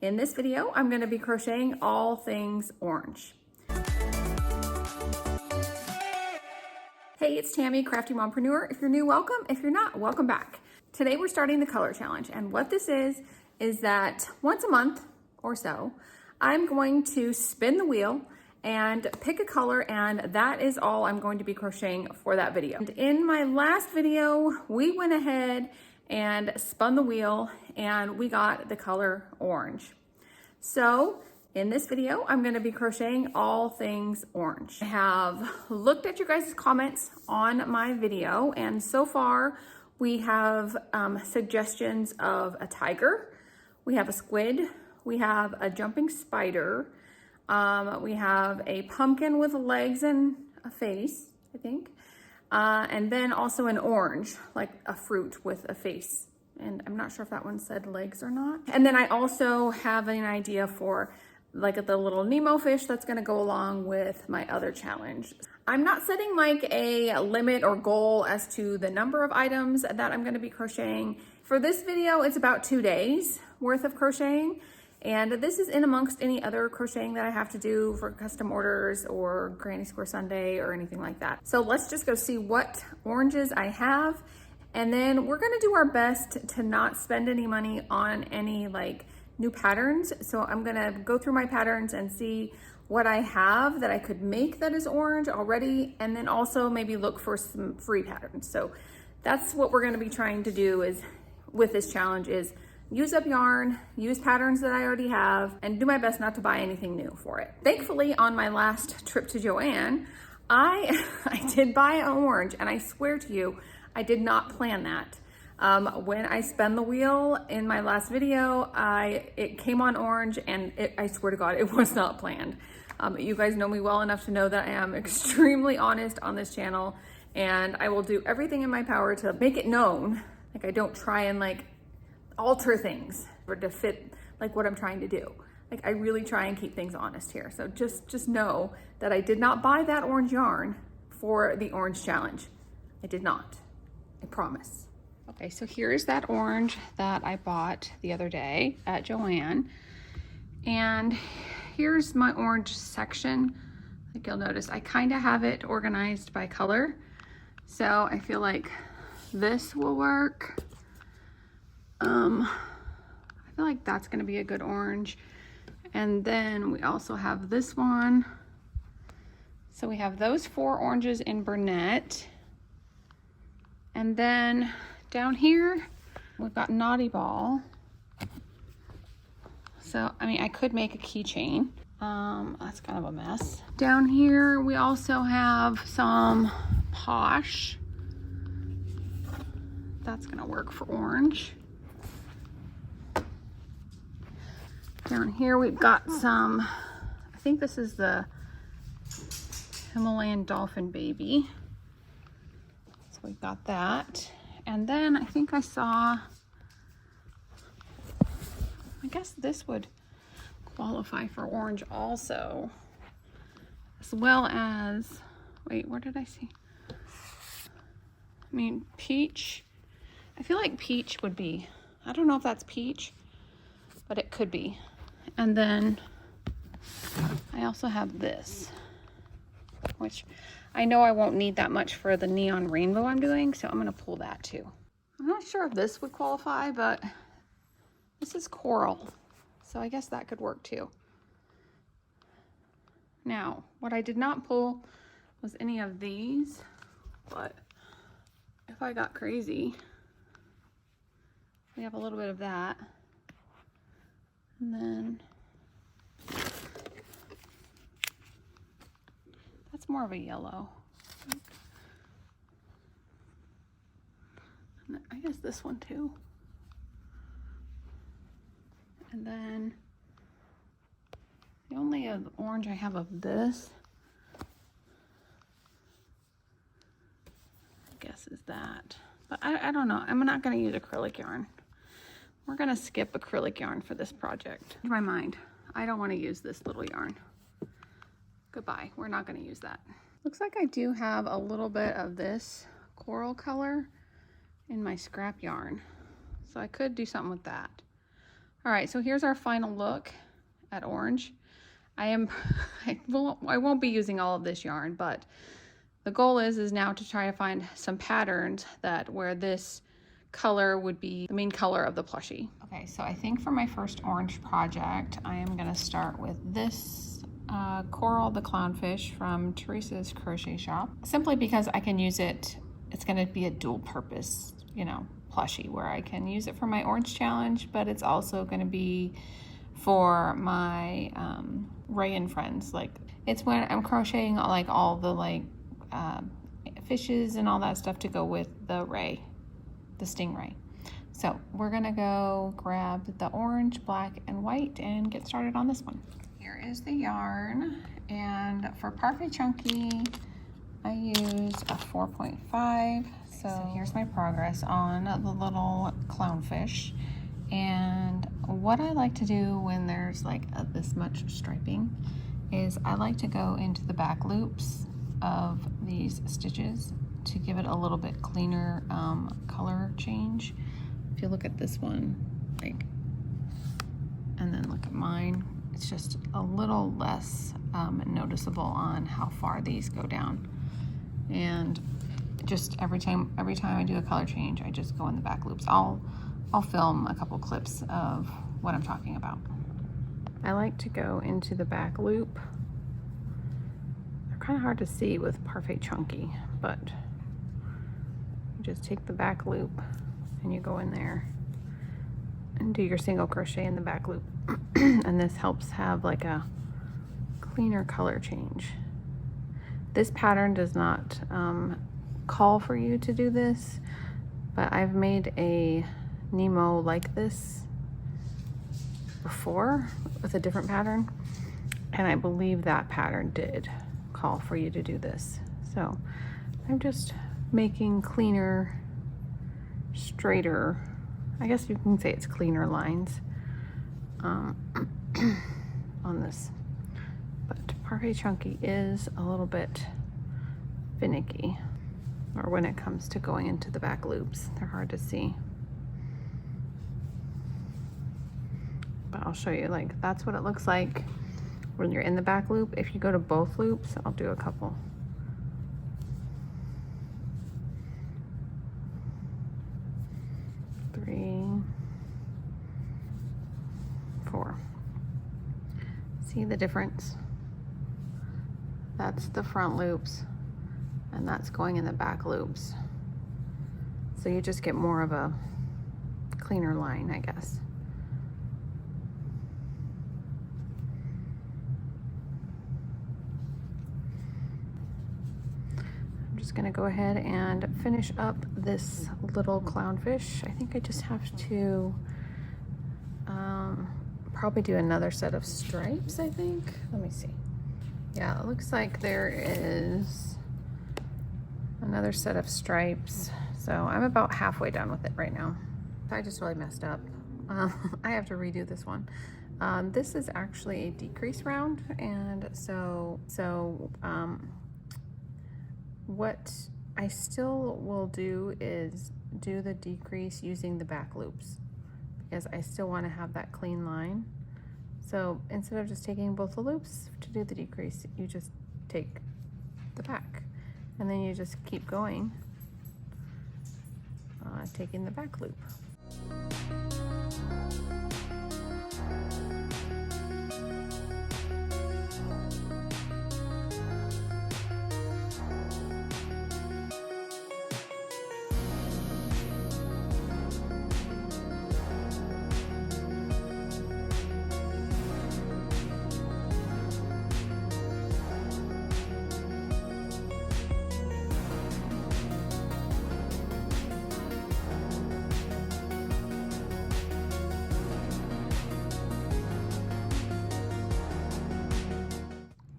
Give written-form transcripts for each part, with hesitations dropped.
In this video, I'm going to be crocheting all things orange. Hey, it's Tammy, Crafty Mompreneur. If you're new, welcome. If you're not, welcome back. Today we're starting the color challenge, and what this is that once a month or so, I'm going to spin the wheel and pick a color, and that is all I'm going to be crocheting for that video. And in my last video, we went ahead and spun the wheel and we got the color orange. So in this video, I'm going to be crocheting all things orange. I have looked at your guys' comments on my video, and so far we have suggestions of a tiger, we have a squid, we have a jumping spider, we have a pumpkin with legs and a face, I think, and then also an orange, like a fruit with a face. And I'm not sure if that one said legs or not. And then I also have an idea for like the little Nemo fish that's gonna go along with my other challenge. I'm not setting like a limit or goal as to the number of items that I'm gonna be crocheting. For this video, it's about 2 days worth of crocheting. And this is in amongst any other crocheting that I have to do for custom orders or Granny Square Sunday or anything like that. So let's just go see what oranges I have. And then we're gonna do our best to not spend any money on any like new patterns. So I'm gonna go through my patterns and see what I have that I could make that is orange already, and then also maybe look for some free patterns. So that's what we're gonna be trying to do is with this challenge is use up yarn, use patterns that I already have, and do my best not to buy anything new for it. Thankfully, on my last trip to Joann, I did buy an orange, and I swear to you, I did not plan that. When I spun the wheel in my last video, it came on orange, and I swear to God, it was not planned. You guys know me well enough to know that I am extremely honest on this channel, and I will do everything in my power to make it known. Like, I don't try and like alter things or to fit like what I'm trying to do. Like, I really try and keep things honest here. So just know that I did not buy that orange yarn for the orange challenge. I did not. I promise. Okay, so here's that orange that I bought the other day at Joann. And here's my orange section. I think you'll notice I kind of have it organized by color. So I feel like this will work. I feel like that's gonna be a good orange. And then we also have this one. So we have those 4 oranges in Burnett. And then down here, we've got Naughty Ball. So, I mean, I could make a keychain. That's kind of a mess. Down here, we also have some Posh. That's gonna work for orange. Down here, we've got some, I think this is the Himalayan Dolphin Baby. So we've got that. And then I think I saw, I guess this would qualify for orange also, as well as, wait, where did I see? I mean, peach. I feel like peach would be, I don't know if that's peach, but it could be. And then I also have this, which I know I won't need that much for the neon rainbow I'm doing, so I'm gonna pull that too. I'm not sure if this would qualify, but this is coral, so I guess that could work too. Now, what I did not pull was any of these, but if I got crazy, we have a little bit of that. And then that's more of a yellow. And I guess this one too. And then the only orange I have of this, I guess, is that. But I don't know. I'm not going to use acrylic yarn. We're gonna skip acrylic yarn for this project. In my mind, I don't want to use this little yarn. Goodbye, we're not gonna use that. Looks like I do have a little bit of this coral color in my scrap yarn. So I could do something with that. All right, so here's our final look at orange. I won't be using all of this yarn, but the goal is now to try to find some patterns that where this color would be the main color of the plushie. Okay, so I think for my first orange project, I am gonna start with this Coral the Clownfish from Teresa's Crochet Shop, simply because I can use it. It's gonna be a dual purpose, you know, plushie where I can use it for my orange challenge, but it's also gonna be for my Ray and Friends. Like, it's when I'm crocheting like all the like fishes and all that stuff to go with the Ray, the stingray. So we're gonna go grab the orange, black, and white and get started on this one. Here is the yarn, and for Parfait Chunky, I used a 4.5. So here's my progress on the little clownfish. And what I like to do when there's like this much striping is I like to go into the back loops of these stitches to give it a little bit cleaner color change. If you look at this one, like, and then look at mine, it's just a little less noticeable on how far these go down. And just every time I do a color change, I just go in the back loops. I'll film a couple clips of what I'm talking about. I like to go into the back loop. They're kind of hard to see with Parfait Chunky, but you just take the back loop and you go in there and do your single crochet in the back loop. And this helps have like a cleaner color change. This pattern does not call for you to do this, but I've made a Nemo like this before with a different pattern, and I believe that pattern did call for you to do this. So I'm just making cleaner, straighter, I guess you can say it's cleaner lines on this. But Parfait Chunky is a little bit finicky, or when it comes to going into the back loops, they're hard to see. But I'll show you, like, that's what it looks like when you're in the back loop. If you go to both loops, I'll do a couple. Three, four. See the difference? That's the front loops, and that's going in the back loops. So you just get more of a cleaner line, I guess. I'm just gonna go ahead and finish up this little clownfish. I think I just have to probably do another set of stripes, I think. Let me see. Yeah, it looks like there is another set of stripes. So I'm about halfway done with it right now. I just really messed up. I have to redo this one. This is actually a decrease round, and so what I still will do is do the decrease using the back loops, because I still want to have that clean line. So instead of just taking both the loops to do the decrease, you just take the back, and then you just keep going, taking the back loop.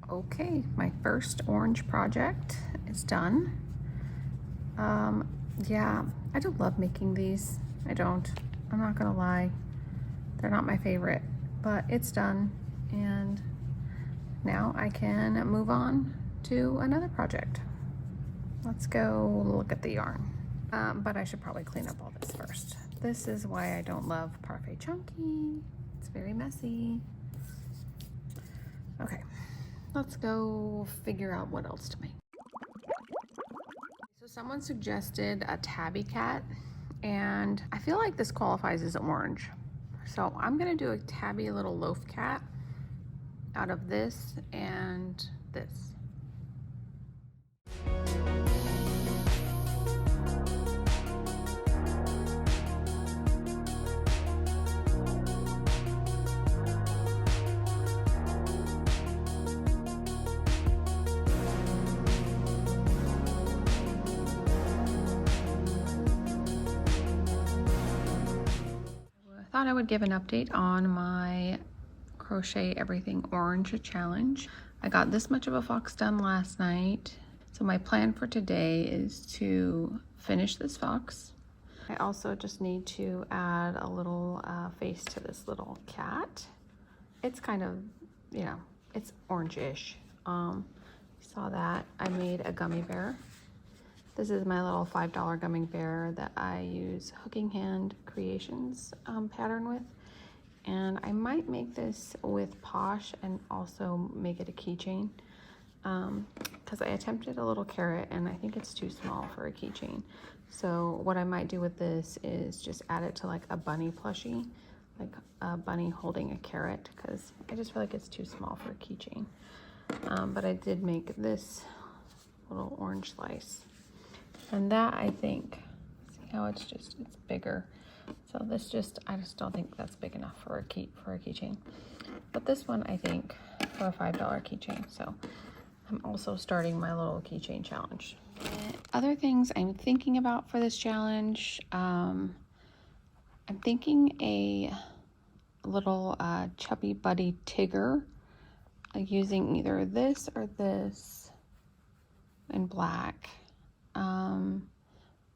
Okay, my first orange project is done. Yeah, I don't love making these. I'm not gonna lie. They're not my favorite, but it's done. And now I can move on to another project. Let's go look at the yarn. But I should probably clean up all this first. This is why I don't love Parfait Chunky. It's very messy. Okay, let's go figure out what else to make. So someone suggested a tabby cat, and I feel like this qualifies as orange. So I'm gonna do a tabby little loaf cat out of this and this. I thought I would give an update on my Crochet Everything Orange challenge. I got this much of a fox done last night. So my plan for today is to finish this fox. I also just need to add a little face to this little cat. It's kind of, you know, it's orange-ish. You saw that. I made a gummy bear. This is my little $5 gummy bear that I use Hooking Hand Creations pattern with. And I might make this with Posh and also make it a keychain. Because I attempted a little carrot and I think it's too small for a keychain. So what I might do with this is just add it to like a bunny plushie, like a bunny holding a carrot, because I just feel like it's too small for a keychain. But I did make this little orange slice. And that, I think, see how it's bigger. So this I just don't think that's big enough for a keychain. But this one, I think, for a $5 keychain. So I'm also starting my little keychain challenge. Other things I'm thinking about for this challenge, I'm thinking a little chubby buddy Tigger, using either this or this in black.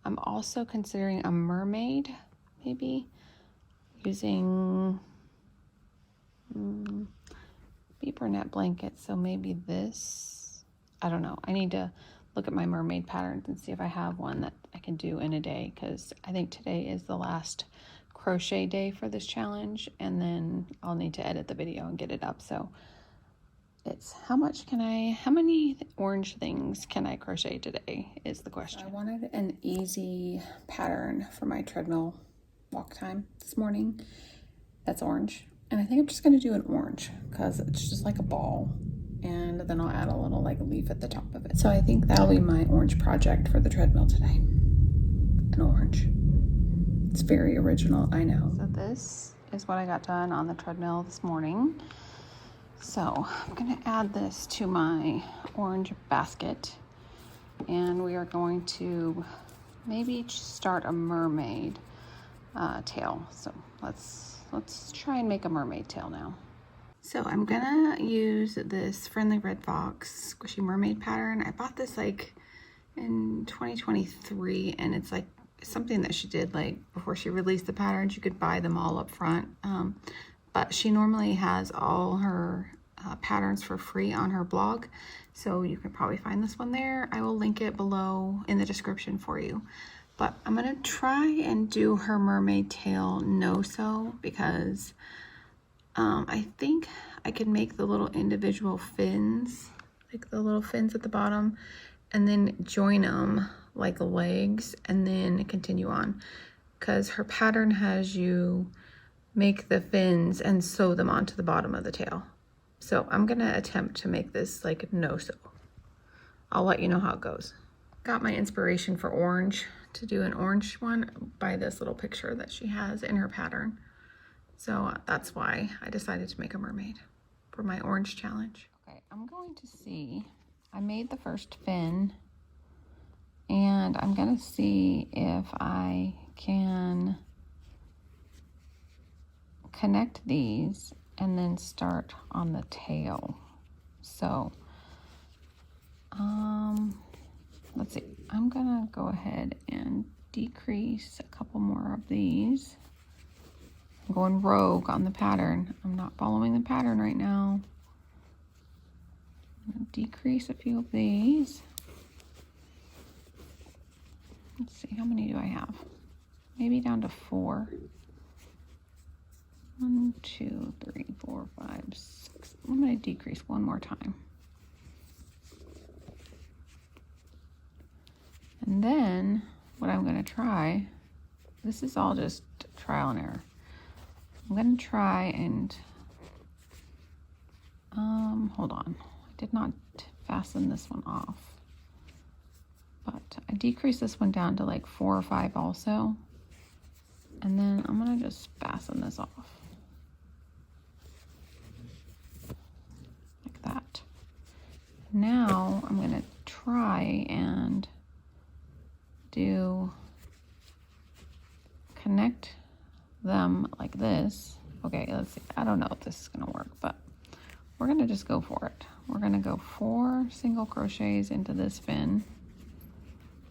I'm also considering a mermaid, maybe using beeper net blankets. So maybe this, I don't know. I need to look at my mermaid patterns and see if I have one that I can do in a day, because I think today is the last crochet day for this challenge, and then I'll need to edit the video and get it up. So it's how many orange things can I crochet today is the question. I wanted an easy pattern for my treadmill walk time this morning that's orange, and I think I'm just going to do an orange because it's just like a ball, and then I'll add a little like leaf at the top of it. So I think that'll be my orange project for the treadmill today. An orange. It's very original, I know. So this is what I got done on the treadmill this morning. So I'm going to add this to my orange basket, and we are going to maybe start a mermaid tail. So let's try and make a mermaid tail now. So I'm gonna use this Friendly Red Fox squishy mermaid pattern. I bought this like in 2023, and it's like something that she did like before she released the patterns. You could buy them all up front. But she normally has all her patterns for free on her blog, so you can probably find this one there. I will link it below in the description for you. But I'm gonna try and do her mermaid tail no-sew, because I think I can make the little individual fins, like the little fins at the bottom, and then join them like legs and then continue on, because her pattern has you make the fins and sew them onto the bottom of the tail. So I'm gonna attempt to make this like no sew. I'll let you know how it goes. Got my inspiration for orange to do an orange one by this little picture that she has in her pattern. So that's why I decided to make a mermaid for my orange challenge. Okay, I'm going to see, I made the first fin, and I'm gonna see if I can connect these and then start on the tail. So let's see, I'm gonna go ahead and decrease a couple more of these. I'm going rogue on the pattern. I'm not following the pattern right now. I'm gonna decrease a few of these. Let's see, how many do I have? Maybe down to 4. 1, 2, 3, 4, 5, 6. I'm going to decrease one more time. And then what I'm going to try, this is all just trial and error. I'm going to try and, hold on. I did not fasten this one off. But I decreased this one down to like 4 or 5 also. And then I'm going to just fasten this off. Like that. Now I'm going to try and connect them like this. Okay, let's see. I don't know if this is going to work, but we're going to just go for it. We're going to go 4 single crochets into this fin.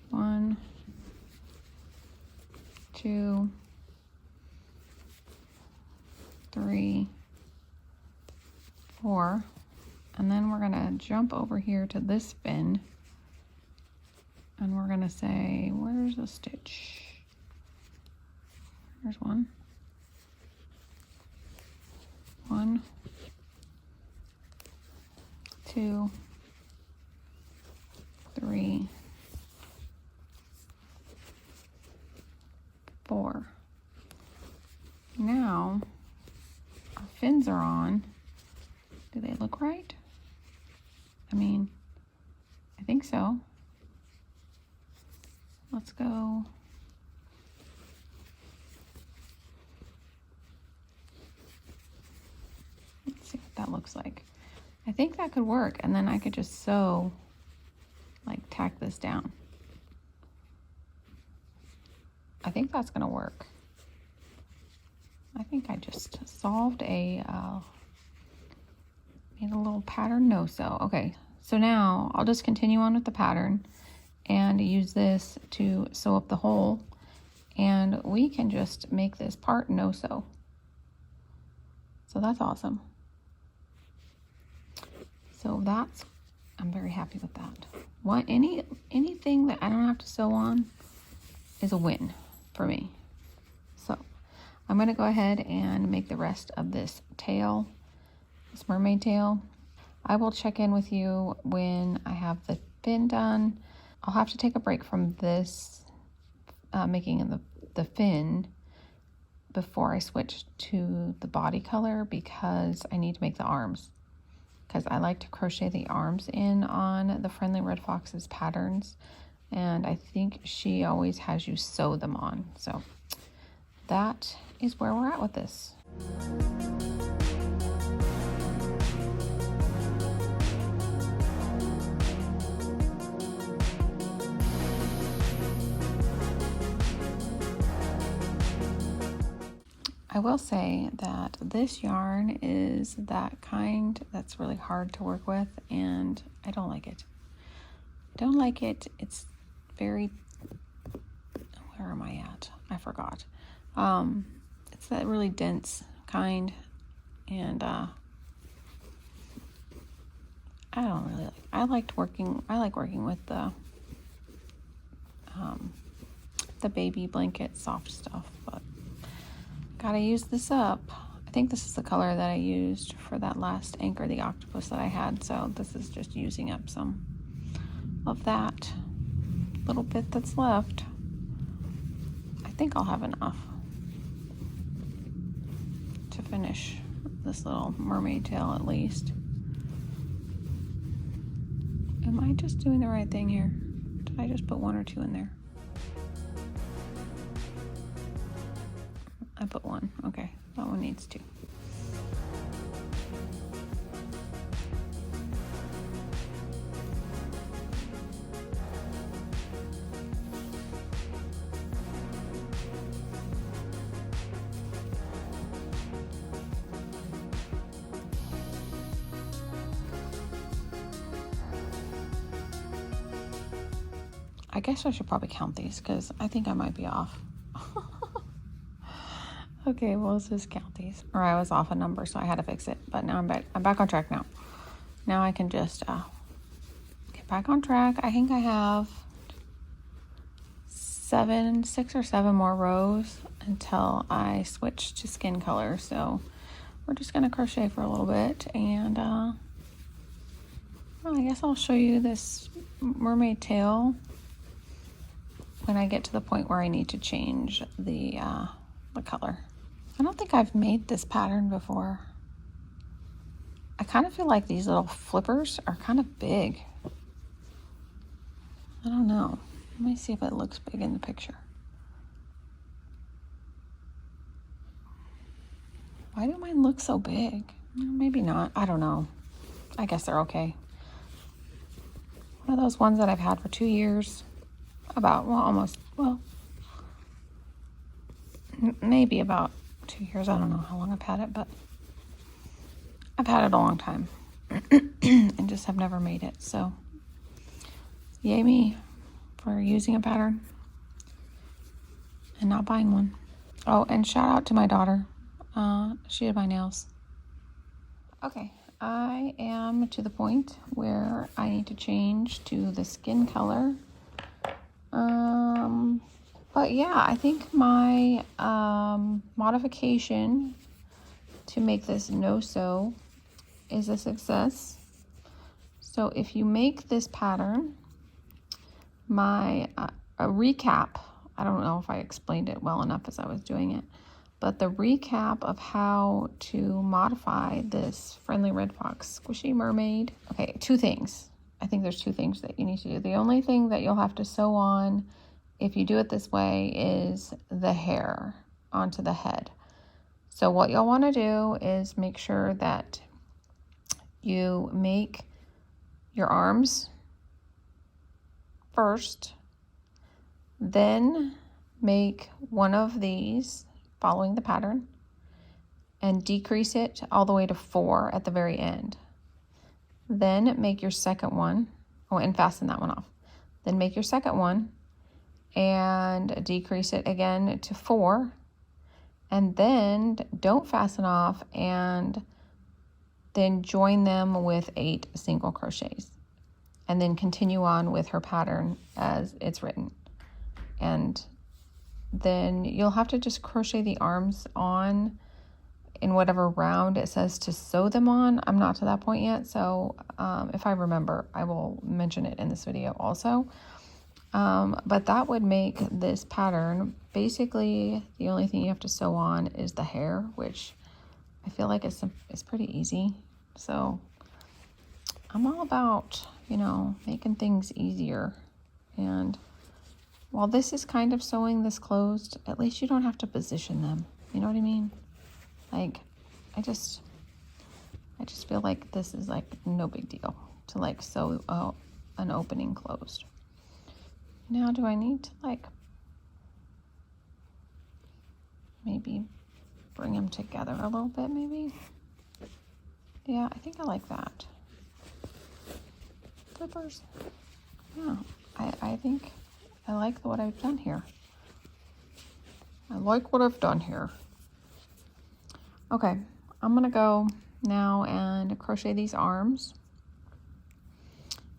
1, 2, 3, 4, and then we're going to jump over here to this fin, and we're going to say, where's the stitch? There's one. 1, 2, 3, 4. Now our fins are on. Do they look right? I mean, I think so. Let's go. Let's see what that looks like. I think that could work, and then I could just sew, like tack this down. I think that's gonna work. I think I just solved made a little pattern no-sew. Okay, so now I'll just continue on with the pattern and use this to sew up the hole, and we can just make this part no-sew. So that's awesome. So I'm very happy with that. Anything that I don't have to sew on is a win for me. So I'm going to go ahead and make the rest of this tail, this mermaid tail. I will check in with you when I have the fin done. I'll have to take a break from this making the fin before I switch to the body color, because I need to make the arms, because I like to crochet the arms in on the Friendly Red Fox's patterns, and I think she always has you sew them on. So that is where we're at with this. I will say that this yarn is that kind that's really hard to work with, and I don't like it. Don't like it. It's very, where am I at? I forgot. It's that really dense kind, and I don't really like. I like working with the baby blanket soft stuff, but gotta use this up. I think this is the color that I used for that last Anchor the Octopus that I had, so this is just using up some of that little bit that's left. I think I'll have enough to finish this little mermaid tail at least. Am I just doing the right thing here? Did I just put 1 or 2 in there? I put 1. Okay, that one needs 2. I guess I should probably count these, because I think I might be off. Okay, well, let's just count these. Or I was off a number, so I had to fix it. But now I'm back on track now. Now I can just get back on track. I think I have 6 or 7 more rows until I switch to skin color. So we're just gonna crochet for a little bit, and well, I guess I'll show you this mermaid tail when I get to the point where I need to change the color. I don't think I've made this pattern before. I kind of feel like these little flippers are kind of big. I don't know. Let me see if it looks big in the picture. Why do mine look so big? Maybe not. I don't know. I guess they're okay. One of those ones that I've had for 2 years. Maybe about 2 years. I don't know how long I've had it, but I've had it a long time and just have never made it. So yay me for using a pattern and not buying one. Oh, and shout out to my daughter. She did my nails. Okay, I am to the point where I need to change to the skin color. But yeah, I think my modification to make this no-sew is a success. So if you make this pattern, a recap, I don't know if I explained it well enough as I was doing it, but the recap of how to modify this Friendly Red Fox Squishy Mermaid. Okay, 2 things. I think there's 2 things that you need to do. The only thing that you'll have to sew on if you do it this way is the hair onto the head. So what you'll want to do is make sure that you make your arms first, then make one of these following the pattern and decrease it all the way to 4 at the very end. Then make your second one, and fasten that one off. Then make your second one and decrease it again to 4, and then don't fasten off, and then join them with 8 single crochets, and then continue on with her pattern as it's written. And then you'll have to just crochet the arms on in whatever round it says to sew them on. I'm not to that point yet, so if I remember, I will mention it in this video also. But that would make this pattern, basically the only thing you have to sew on is the hair, which I feel like it's pretty easy. So I'm all about, making things easier. And while this is kind of sewing this closed, at least you don't have to position them. You know what I mean? Like, I just feel like this is like no big deal to like sew an opening closed. Now, do I need to like maybe bring them together a little bit maybe? Yeah, I think I like that. Flippers. Yeah, I think I like what I've done here. I like what I've done here. Okay, I'm gonna go now and crochet these arms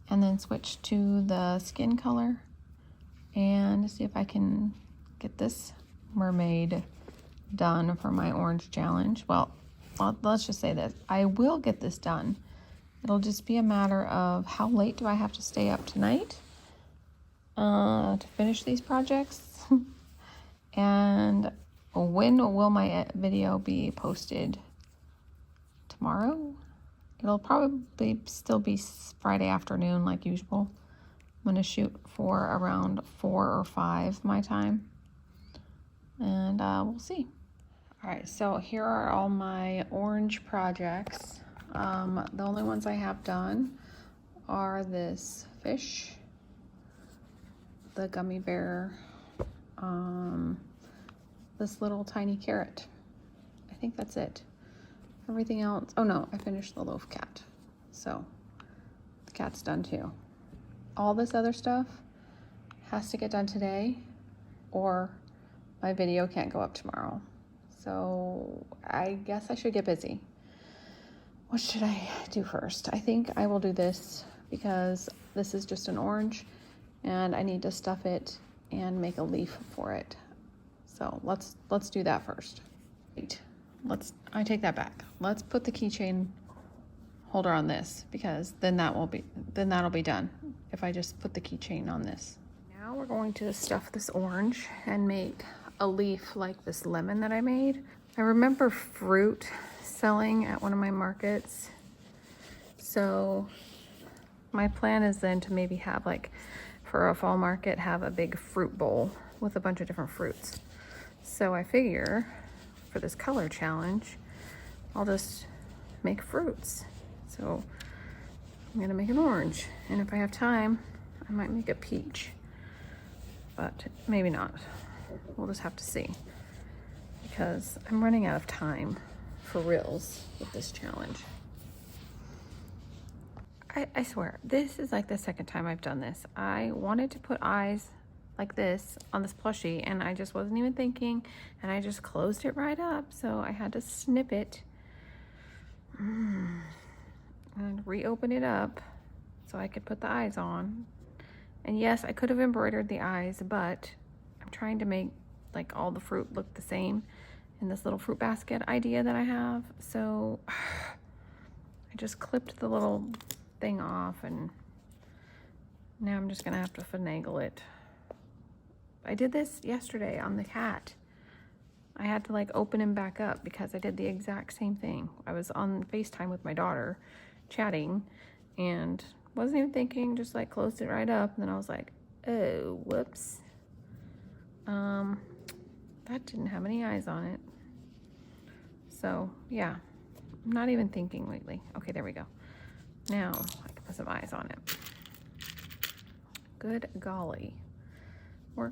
and then switch to the skin color and see if I can get this mermaid done for my orange challenge. Well, let's just say this. I will get this done. It'll just be a matter of how late do I have to stay up tonight to finish these projects and when will my video be posted? Tomorrow? It'll probably still be Friday afternoon like usual. I'm going to shoot for around 4 or 5 my time. And we'll see. Alright, so here are all my orange projects. The only ones I have done are this fish, the Gummy Bear, this little tiny carrot. I think that's it. Everything else, oh no, I finished the loaf cat. So the cat's done too. All this other stuff has to get done today or my video can't go up tomorrow. So I guess I should get busy. What should I do first? I think I will do this because this is just an orange and I need to stuff it and make a leaf for it. So let's do that first. Wait, I take that back. Let's put the keychain holder on this, because then that'll be done if I just put the keychain on this. Now we're going to stuff this orange and make a leaf like this lemon that I made. I remember fruit selling at one of my markets. So my plan is then to maybe have, like, for a fall market, have a big fruit bowl with a bunch of different fruits. So I figure for this color challenge, I'll just make fruits. So I'm gonna make an orange, and if I have time, I might make a peach, but maybe not. We'll just have to see, because I'm running out of time for reals with this challenge. I swear, this is like the second time I've done this. I wanted to put eyes like this on this plushie, and I just wasn't even thinking, and I just closed it right up, so I had to snip it and reopen it up so I could put the eyes on. And yes, I could have embroidered the eyes, but I'm trying to make like all the fruit look the same in this little fruit basket idea that I have. So I just clipped the little thing off, and now I'm just gonna have to finagle it. I did this yesterday on the cat. I had to like open him back up because I did the exact same thing. I was on FaceTime with my daughter chatting and wasn't even thinking, just like closed it right up, and then I was like, oh, whoops. That didn't have any eyes on it. So yeah, I'm not even thinking lately. Okay, there we go. Now I can put some eyes on it. Good golly. We're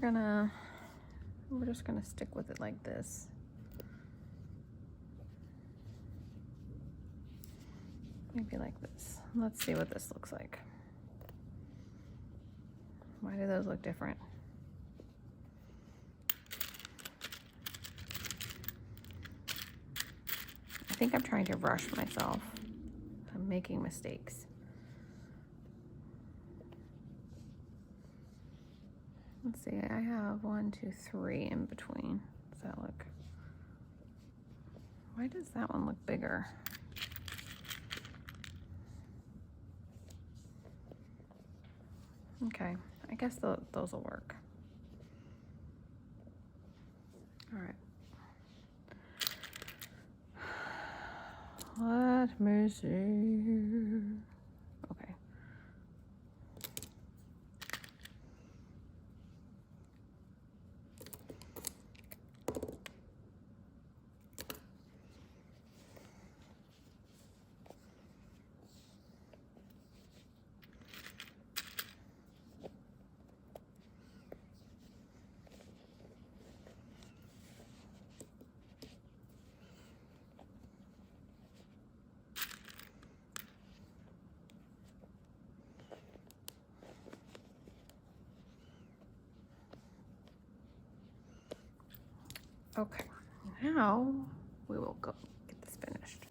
just gonna stick with it like this. Maybe like this. Let's see what this looks like. Why do those look different? I think I'm trying to rush myself. I'm making mistakes. Let's see, I have 1, 2, 3 in between. Does that look? Why does that one look bigger? Okay, I guess those will work. All right. Let me see. Okay. Okay, now we will go get this finished.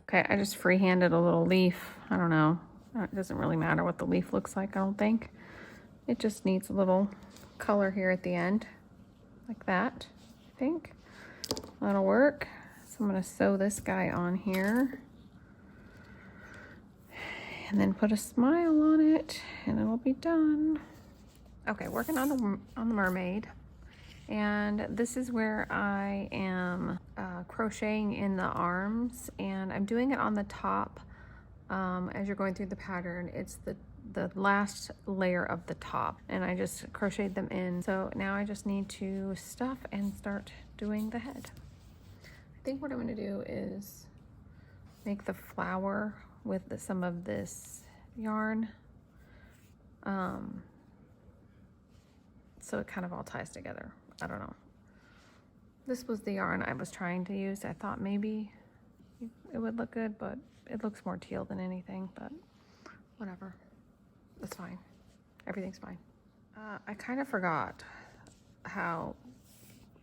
Okay, I just freehanded a little leaf. I don't know. It doesn't really matter what the leaf looks like, I don't think. It just needs a little color here at the end, like that, I think. That'll work. So I'm gonna sew this guy on here. And then put a smile on it, and it'll be done. Okay, working on the mermaid. And this is where I am crocheting in the arms, and I'm doing it on the top as you're going through the pattern. It's the last layer of the top, and I just crocheted them in. So now I just need to stuff and start doing the head. I think what I'm going to do is make the flower with some of this yarn, so it kind of all ties together. I don't know. This was the yarn I was trying to use. I thought maybe it would look good, but it looks more teal than anything, but whatever. It's fine. Everything's fine. I kind of forgot how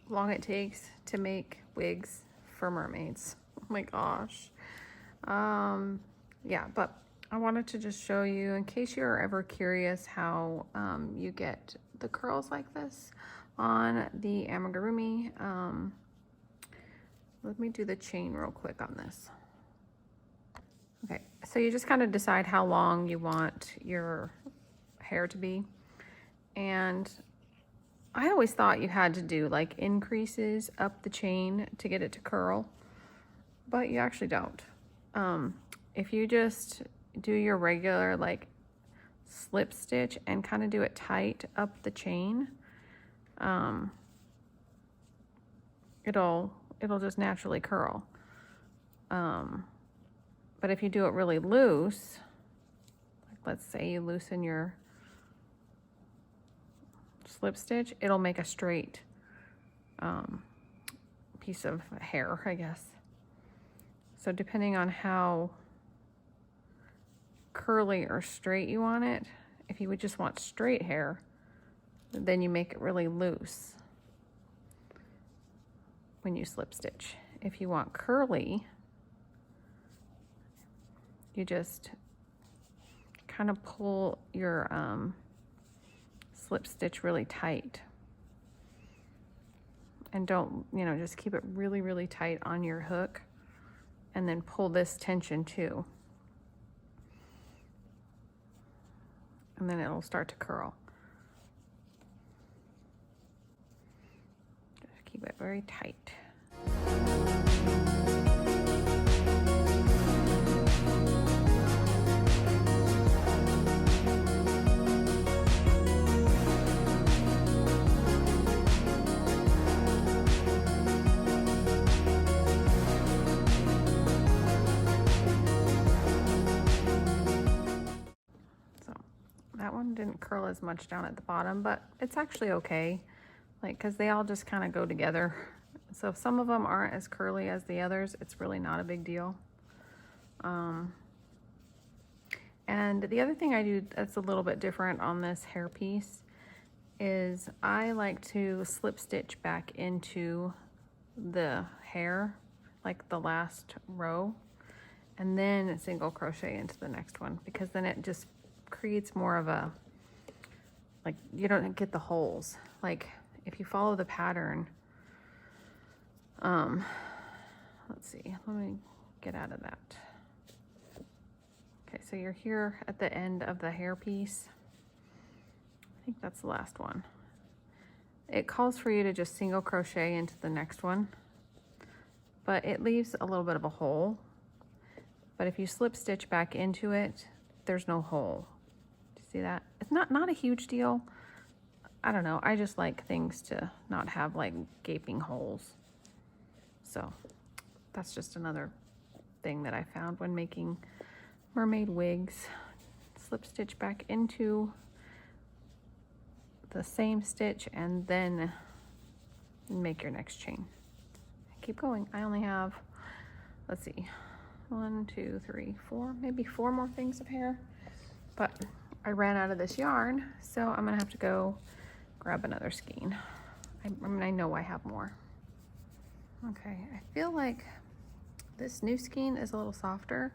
long it takes to make wigs for mermaids. Oh my gosh. Yeah, but I wanted to just show you, in case you're ever curious how you get the curls like this on the amigurumi. Let me do the chain real quick on this. Okay, so you just kind of decide how long you want your hair to be. And I always thought you had to do like increases up the chain to get it to curl, but you actually don't. If you just do your regular like slip stitch and kind of do it tight up the chain, it'll just naturally curl. But if you do it really loose, like let's say you loosen your slip stitch, it'll make a straight piece of hair, I guess. So depending on how curly or straight you want it, if you would just want straight hair, then you make it really loose when you slip stitch. If you want curly, you just kind of pull your slip stitch really tight, and don't, you know, just keep it really, really tight on your hook, and then pull this tension too. And then it'll start to curl. Just keep it very tight. That one didn't curl as much down at the bottom, but it's actually okay, like, because they all just kind of go together. So if some of them aren't as curly as the others, it's really not a big deal. And the other thing I do that's a little bit different on this hair piece is I like to slip stitch back into the hair, like the last row, and then single crochet into the next one, because then it just creates more of a, like, you don't get the holes. Like if you follow the pattern, let's see, let me get out of that. Okay, so you're here at the end of the hair piece. I think that's the last one. It calls for you to just single crochet into the next one, but it leaves a little bit of a hole. But if you slip stitch back into it, there's no hole. See that? It's not a huge deal. I don't know. I just like things to not have like gaping holes. So that's just another thing that I found when making mermaid wigs. Slip stitch back into the same stitch and then make your next chain. Keep going. I only have, let's see, 1, 2, 3, 4, maybe 4 more things of hair, but I ran out of this yarn, so I'm gonna have to go grab another skein. I mean, I know I have more. Okay, I feel like this new skein is a little softer,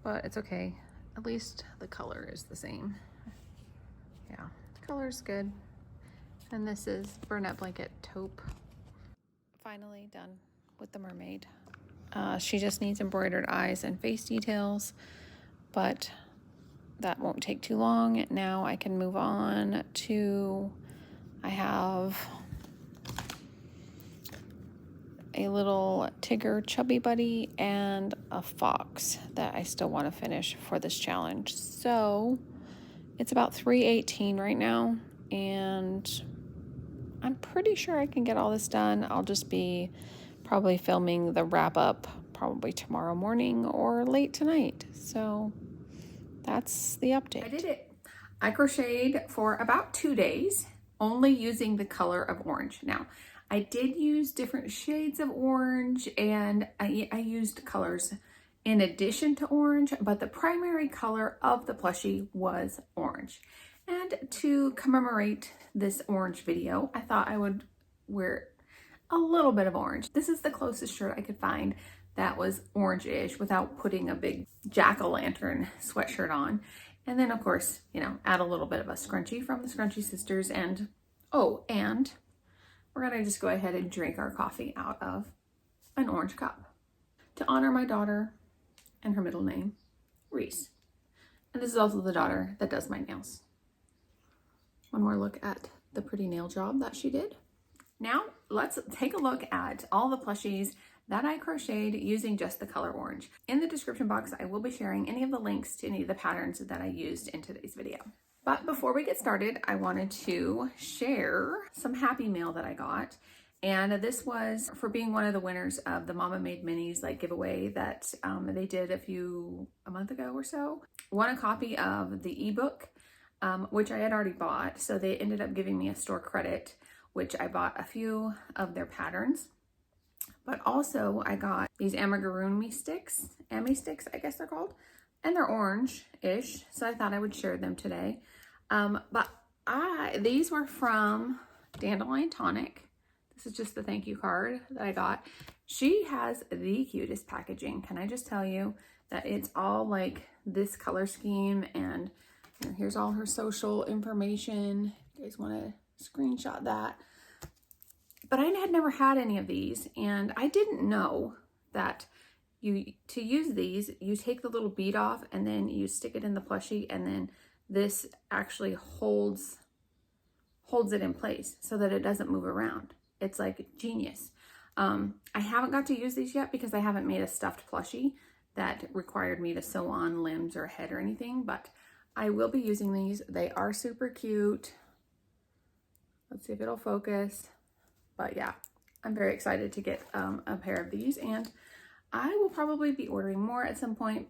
but it's okay. At least the color is the same. Yeah, the color is good. And this is Burnett Blanket Taupe. Finally done with the mermaid. She just needs embroidered eyes and face details, but that won't take too long. Now I can move on to, I have a little Tigger chubby buddy and a fox that I still want to finish for this challenge. So it's about 3:18 right now, and I'm pretty sure I can get all this done. I'll just be probably filming the wrap up probably tomorrow morning or late tonight. So that's the update. I did it. I crocheted for about 2 days, only using the color of orange. Now, I did use different shades of orange, and I used colors in addition to orange, but the primary color of the plushie was orange. And to commemorate this orange video, I thought I would wear a little bit of orange. This is the closest shirt I could find that was orange-ish without putting a big jack-o'-lantern sweatshirt on. And then, of course, you know, add a little bit of a scrunchie from the Scrunchie Sisters. And, oh, and we're gonna just go ahead and drink our coffee out of an orange cup to honor my daughter and her middle name, Reese. And this is also the daughter that does my nails. One more look at the pretty nail job that she did. Now, let's take a look at all the plushies that I crocheted using just the color orange. In the description box, I will be sharing any of the links to any of the patterns that I used in today's video. But before we get started, I wanted to share some happy mail that I got. And this was for being one of the winners of the Mama Made Minis like giveaway that they did a month ago or so. Won a copy of the ebook, which I had already bought. So they ended up giving me a store credit, which I bought a few of their patterns. But also I got these amigurumi sticks, I guess they're called, and they're orange-ish, so I thought I would share them today. But these were from Dandelion Tonic. This is just the thank you card that I got. She has the cutest packaging. Can I just tell you that it's all like this color scheme, and you know, here's all her social information. If you guys want to screenshot that. But I had never had any of these, and I didn't know that to use these, you take the little bead off and then you stick it in the plushie, and then this actually holds it in place so that it doesn't move around. It's like genius. I haven't got to use these yet because I haven't made a stuffed plushie that required me to sew on limbs or head or anything, but I will be using these. They are super cute. Let's see if it'll focus. But yeah, I'm very excited to get a pair of these, and I will probably be ordering more at some point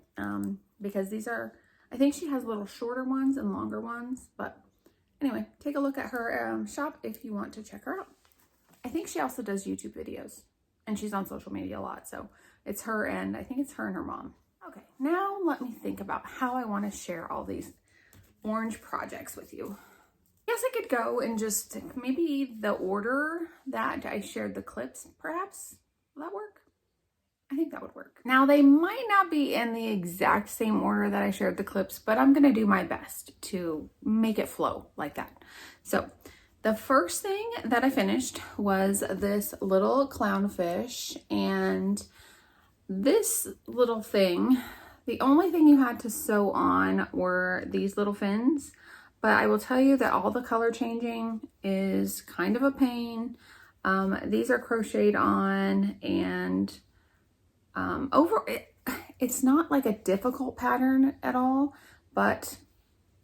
because these are, I think she has little shorter ones and longer ones. But anyway, take a look at her shop if you want to check her out. I think she also does YouTube videos, and she's on social media a lot. So it's her, and I think it's her and her mom. Okay, now let me think about how I want to share all these orange projects with you. I guess I could go and just maybe the order that I shared the clips, perhaps. Will that work? I think that would work. Now, they might not be in the exact same order that I shared the clips, but I'm gonna do my best to make it flow like that. So the first thing that I finished was this little clownfish, and this little thing, the only thing you had to sew on were these little fins. But I will tell you that all the color changing is kind of a pain. These are crocheted on, and it's not like a difficult pattern at all, but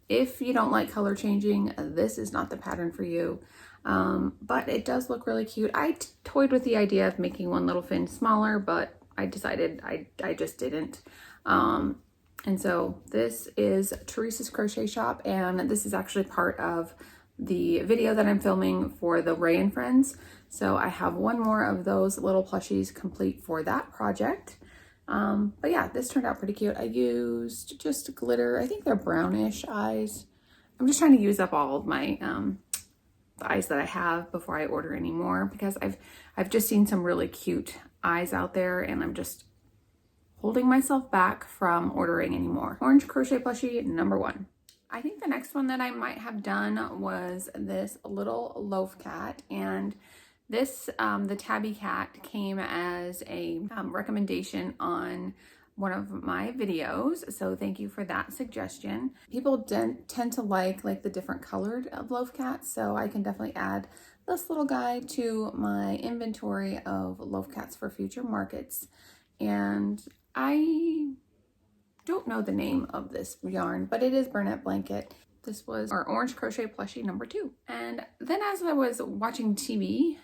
if you don't like color changing, this is not the pattern for you. But it does look really cute. I toyed with the idea of making one little fin smaller, but I decided I just didn't. And so this is Teresa's Crochet Shop, and this is actually part of the video that I'm filming for the Ray and Friends. So I have one more of those little plushies complete for that project. But yeah, this turned out pretty cute. I used just glitter. I think they're brownish eyes. I'm just trying to use up all of my the eyes that I have before I order any more, because I've just seen some really cute eyes out there, and I'm just holding myself back from ordering any more. Orange crochet plushie number 1. I think the next one that I might have done was this little loaf cat, and this the tabby cat came as a recommendation on one of my videos, so thank you for that suggestion. People tend to like the different colored loaf cats, so I can definitely add this little guide to my inventory of loaf cats for future markets. And I don't know the name of this yarn, but it is Burnette Blanket. This was our orange crochet plushie number 2. And then as I was watching TV,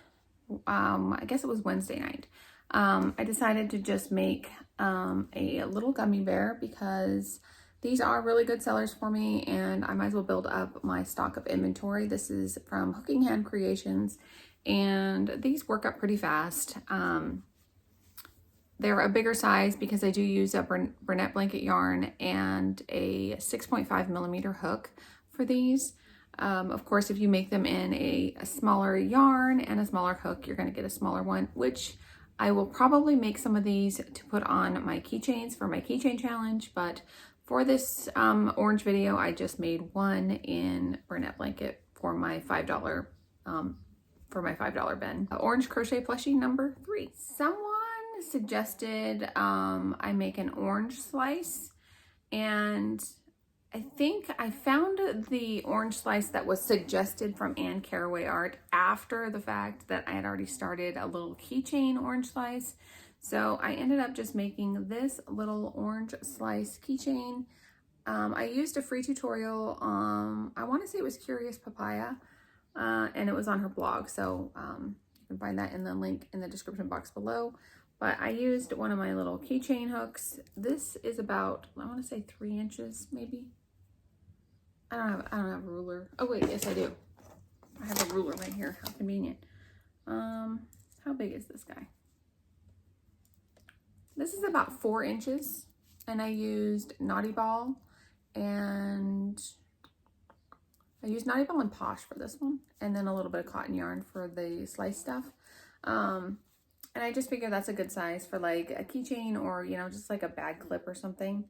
I guess it was Wednesday night, I decided to just make a little gummy bear because these are really good sellers for me and I might as well build up my stock of inventory. This is from Hooking Hand Creations and these work up pretty fast. They're a bigger size because I do use a Burnette Blanket yarn and a 6.5 millimeter hook for these. Of course, if you make them in a smaller yarn and a smaller hook, you're going to get a smaller one, which I will probably make some of these to put on my keychains for my keychain challenge. But for this orange video, I just made one in Burnette Blanket for my $5 bin. Orange crochet plushie number 3. Someone suggested I make an orange slice, and I think I found the orange slice that was suggested from Anne Caraway Art after the fact that I had already started a little keychain orange slice. So I ended up just making this little orange slice keychain. I used a free tutorial, I want to say it was Curious Papaya, and it was on her blog. So you can find that in the link in the description box below. But I used one of my little keychain hooks. This is about, I want to say 3 inches maybe. I don't have a ruler. Oh wait, yes I do. I have a ruler right here. How convenient. How big is this guy? This is about 4 inches, and I used Naughty Ball and Posh for this one, and then a little bit of cotton yarn for the slice stuff. And I just figured that's a good size for like a keychain or, you know, just like a bag clip or something.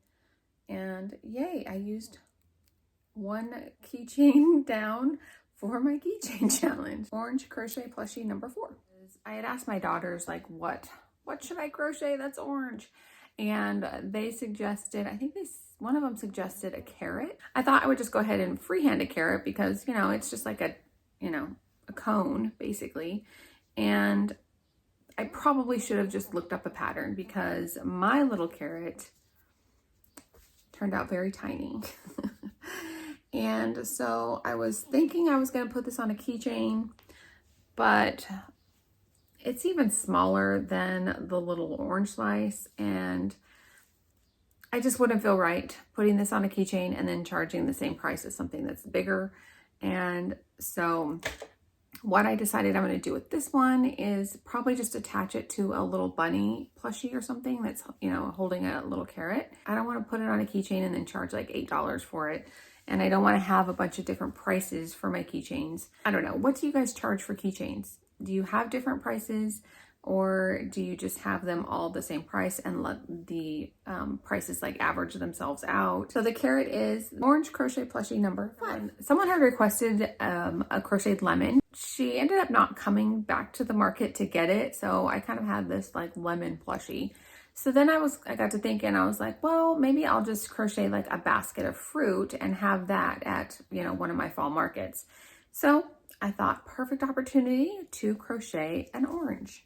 And yay, I used one keychain down for my keychain challenge. Orange crochet plushie number 4. I had asked my daughters, like, what should I crochet that's orange? And they suggested, I think one of them suggested a carrot. I thought I would just go ahead and freehand a carrot because, you know, it's just like a cone basically. And I probably should have just looked up a pattern because my little carrot turned out very tiny. And so I was thinking I was going to put this on a keychain, but it's even smaller than the little orange slice, and I just wouldn't feel right putting this on a keychain and then charging the same price as something that's bigger. And so what I decided I'm going to do with this one is probably just attach it to a little bunny plushie or something that's, you know, holding a little carrot. I don't want to put it on a keychain and then charge like $8 for it. And I don't want to have a bunch of different prices for my keychains. I don't know. What do you guys charge for keychains? Do you have different prices, or do you just have them all the same price and let the prices like average themselves out? So the carrot is orange crochet plushie number 5. Someone had requested a crocheted lemon. She ended up not coming back to the market to get it, so I kind of had this like lemon plushie. So then I got to thinking, I was like, well, maybe I'll just crochet like a basket of fruit and have that at, you know, one of my fall markets. So I thought, perfect opportunity to crochet an orange.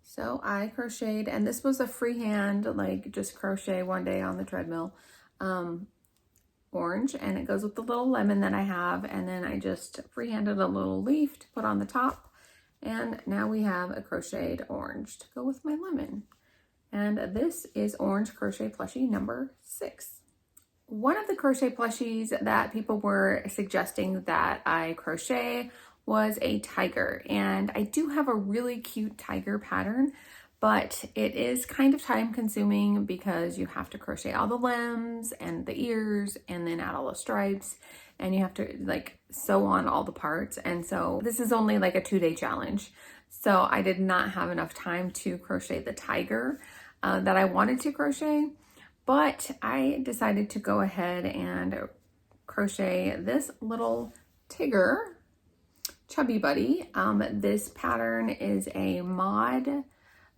So I crocheted, and this was a freehand, like just crochet one day on the treadmill, orange, and it goes with the little lemon that I have. And then I just freehanded a little leaf to put on the top. And now we have a crocheted orange to go with my lemon. And this is orange crochet plushie number 6. One of the crochet plushies that people were suggesting that I crochet was a tiger, and I do have a really cute tiger pattern, but it is kind of time consuming because you have to crochet all the limbs and the ears and then add all the stripes, and you have to like sew on all the parts. And so this is only like a 2-day challenge, so I did not have enough time to crochet the tiger that I wanted to crochet. But I decided to go ahead and crochet this little Tigger Chubby Buddy. This pattern is a mod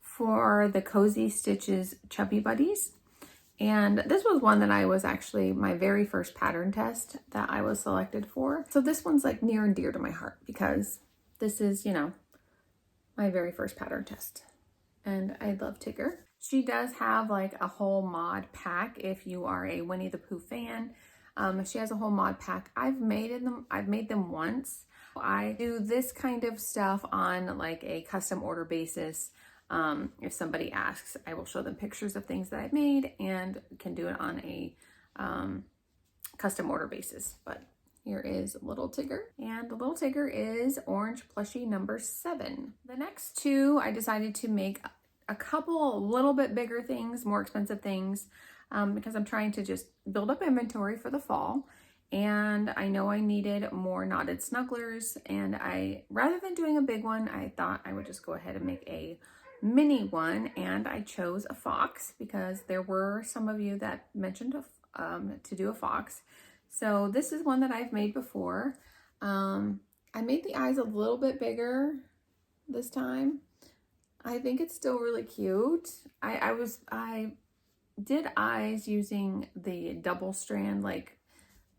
for the Cozy Stitches Chubby Buddies. And this was one that I was actually my very first pattern test that I was selected for. So this one's like near and dear to my heart because this is, you know, my very first pattern test. And I love Tigger. She does have like a whole mod pack if you are a Winnie the Pooh fan. She has a whole mod pack. I've made them once. I do this kind of stuff on like a custom order basis. If somebody asks, I will show them pictures of things that I've made and can do it on a custom order basis. But here is Little Tigger, and the Little Tigger is orange plushie number 7. The next two, I decided to make a couple a little bit bigger things, more expensive things, because I'm trying to just build up inventory for the fall. And I know I needed more knotted snugglers, and rather than doing a big one, I thought I would just go ahead and make a mini one, and I chose a fox because there were some of you that mentioned to do a fox. So this is one that I've made before. I made the eyes a little bit bigger this time. I think it's still really cute. I did eyes using the double strand like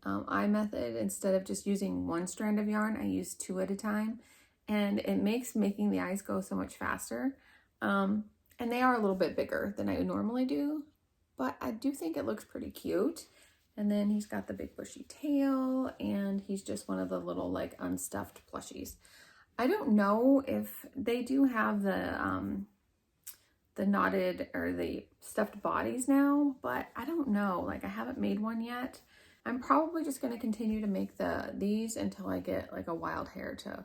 eye method instead of just using one strand of yarn. I used 2 at a time, and it makes making the eyes go so much faster. And they are a little bit bigger than I would normally do, but I do think it looks pretty cute. And then he's got the big bushy tail, and he's just one of the little like unstuffed plushies. I don't know if they do have the knotted or the stuffed bodies now, but I don't know. Like, I haven't made one yet. I'm probably just going to continue to make these until I get like a wild hair to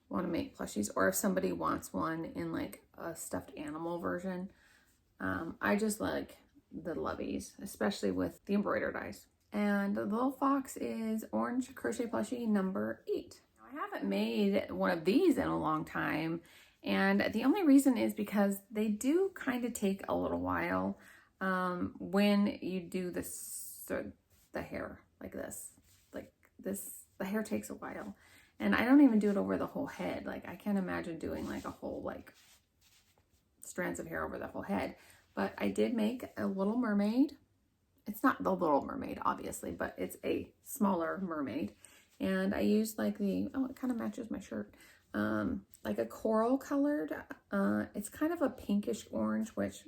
want to make plushies, or if somebody wants one in like a stuffed animal version. I just like the loveys, especially with the embroidered eyes. And the little fox is orange crochet plushie number 8. Now, I haven't made one of these in a long time, and the only reason is because they do kind of take a little while when you do this, the hair like this. The hair takes a while, and I don't even do it over the whole head. Like, I can't imagine doing like a whole like strands of hair over the whole head. But I did make a little mermaid. It's not the Little Mermaid, obviously, but it's a smaller mermaid. And I used like it kind of matches my shirt, like a coral colored. It's kind of a pinkish orange, which,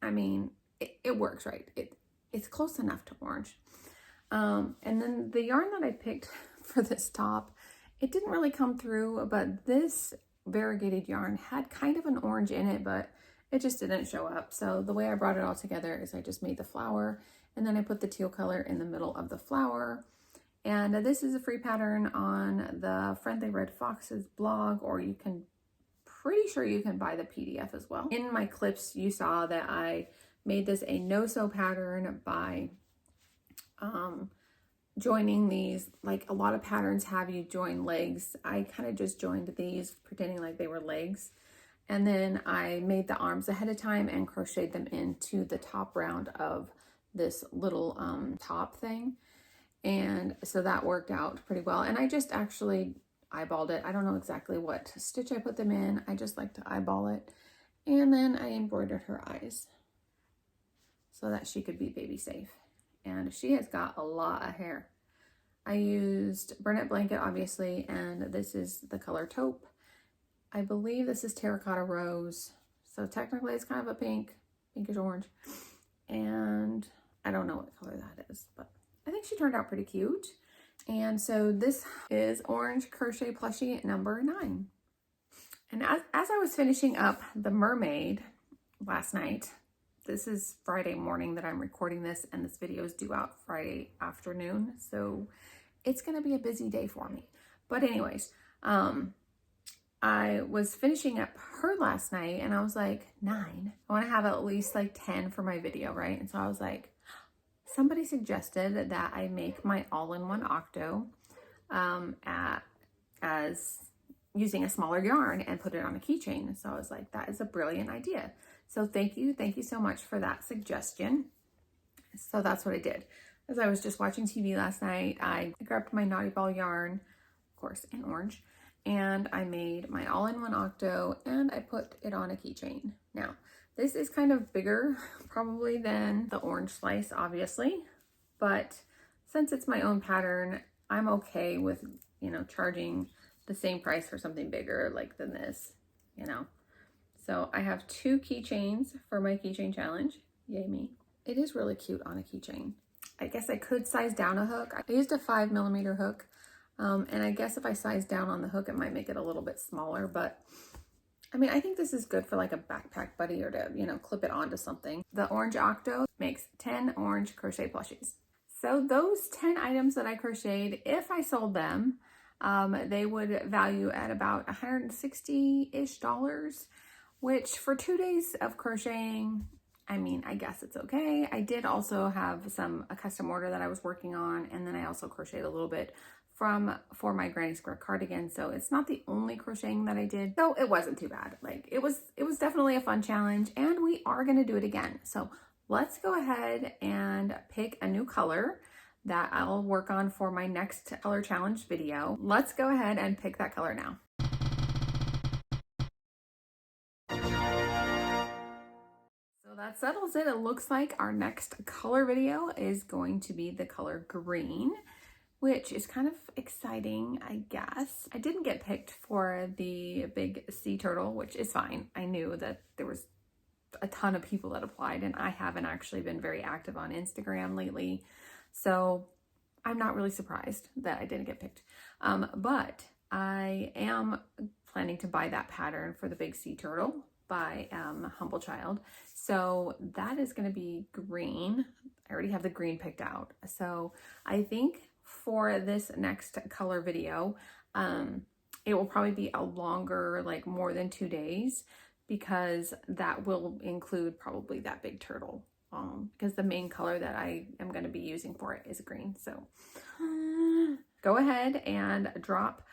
I mean, it works, right? It's close enough to orange. And then the yarn that I picked for this top, it didn't really come through, but this variegated yarn had kind of an orange in it, but it just didn't show up. So the way I brought it all together is I just made the flower, and then I put the teal color in the middle of the flower. And this is a free pattern on the Friendly Red Fox's blog, or you can, pretty sure you can buy the PDF as well. In my clips, you saw that I made this a no-sew pattern by joining these. Like, a lot of patterns have you join legs. I kind of just joined these pretending like they were legs. And then I made the arms ahead of time and crocheted them into the top round of this little top thing. And so that worked out pretty well. And I just actually eyeballed it. I don't know exactly what stitch I put them in. I just like to eyeball it. And then I embroidered her eyes so that she could be baby safe. And she has got a lot of hair. I used Burnett Blanket, obviously, and this is the color taupe. I believe this is Terracotta Rose. So technically it's kind of a pinkish orange. And I don't know what color that is, but I think she turned out pretty cute. And so this is orange crochet plushie number 9. And as I was finishing up the mermaid last night, this is Friday morning that I'm recording this, and this video is due out Friday afternoon. So it's going to be a busy day for me. But anyways, I was finishing up her last night, and I was like, 9. I want to have at least like 10 for my video, right? And so I was like, somebody suggested that I make my all-in-one octo as using a smaller yarn and put it on a keychain. So I was like, that is a brilliant idea. So thank you so much for that suggestion. So that's what I did. As I was just watching TV last night, I grabbed my Naughty Ball yarn, of course, in orange, and I made my all-in-one octo, and I put it on a keychain. Now, this is kind of bigger probably than the orange slice, obviously, but since it's my own pattern, I'm okay with, you know, charging the same price for something bigger like than this, you know. So I have 2 keychains for my keychain challenge. Yay me. It is really cute on a keychain. I guess I could size down a hook. I used a 5mm hook. And I guess if I size down on the hook, it might make it a little bit smaller, but I mean, I think this is good for like a backpack buddy or to, you know, clip it onto something. The orange octo makes 10 orange crochet plushies. So those 10 items that I crocheted, if I sold them, they would value at about $160-ish, which for 2 days of crocheting, I mean, I guess it's okay. I did also have a custom order that I was working on, and then I also crocheted a little bit for my granny square cardigan. So it's not the only crocheting that I did. So it wasn't too bad. Like it was definitely a fun challenge, and we are gonna do it again. So let's go ahead and pick a new color that I'll work on for my next color challenge video. Let's go ahead and pick that color now. So that settles it. It looks like our next color video is going to be the color green, which is kind of exciting, I guess. I didn't get picked for the big sea turtle, which is fine. I knew that there was a ton of people that applied, and I haven't actually been very active on Instagram lately. So I'm not really surprised that I didn't get picked. But I am planning to buy that pattern for the big sea turtle by Humble Child. So that is gonna be green. I already have the green picked out. So I think for this next color video, it will probably be a longer, like more than 2 days, because that will include probably that big turtle, because the main color that I am going to be using for it is green. So go ahead and drop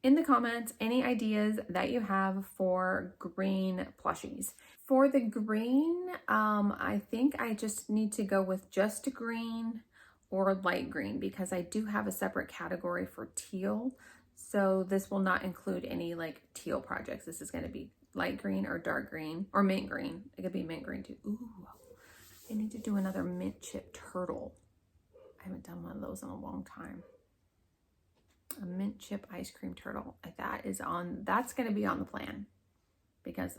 in the comments any ideas that you have for green plushies. For the green, I think I just need to go with just green or light green, because I do have a separate category for teal. So this will not include any like teal projects. This is going to be light green or dark green or mint green. It could be mint green too. Ooh, I need to do another mint chip turtle. I haven't done one of those in a long time. A mint chip ice cream turtle. That's going to be on the plan, because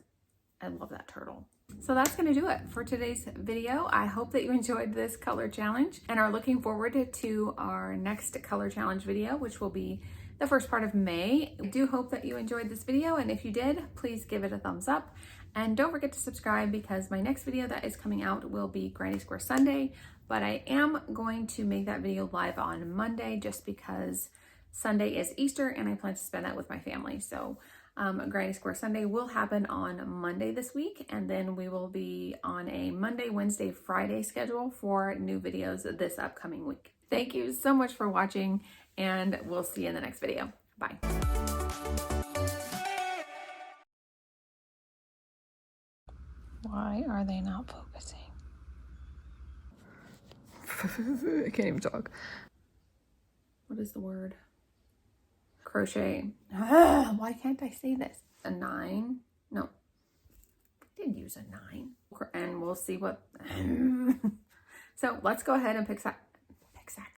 I love that turtle. So that's going to do it for today's video. I hope that you enjoyed this color challenge and are looking forward to our next color challenge video, which will be the first part of May. I do hope that you enjoyed this video, and if you did, please give it a thumbs up. And don't forget to subscribe, because my next video that is coming out will be Granny Square Sunday, but I am going to make that video live on Monday just because Sunday is Easter and I plan to spend that with my family. So Granny Square Sunday will happen on Monday this week, and then we will be on a Monday, Wednesday, Friday schedule for new videos this upcoming week. Thank you so much for watching, and we'll see you in the next video. Bye. Why are they not focusing? I can't even talk. What is the word? Crochet. Why can't I say this? A 9? No, I did use a 9. And we'll see what. So let's go ahead and pick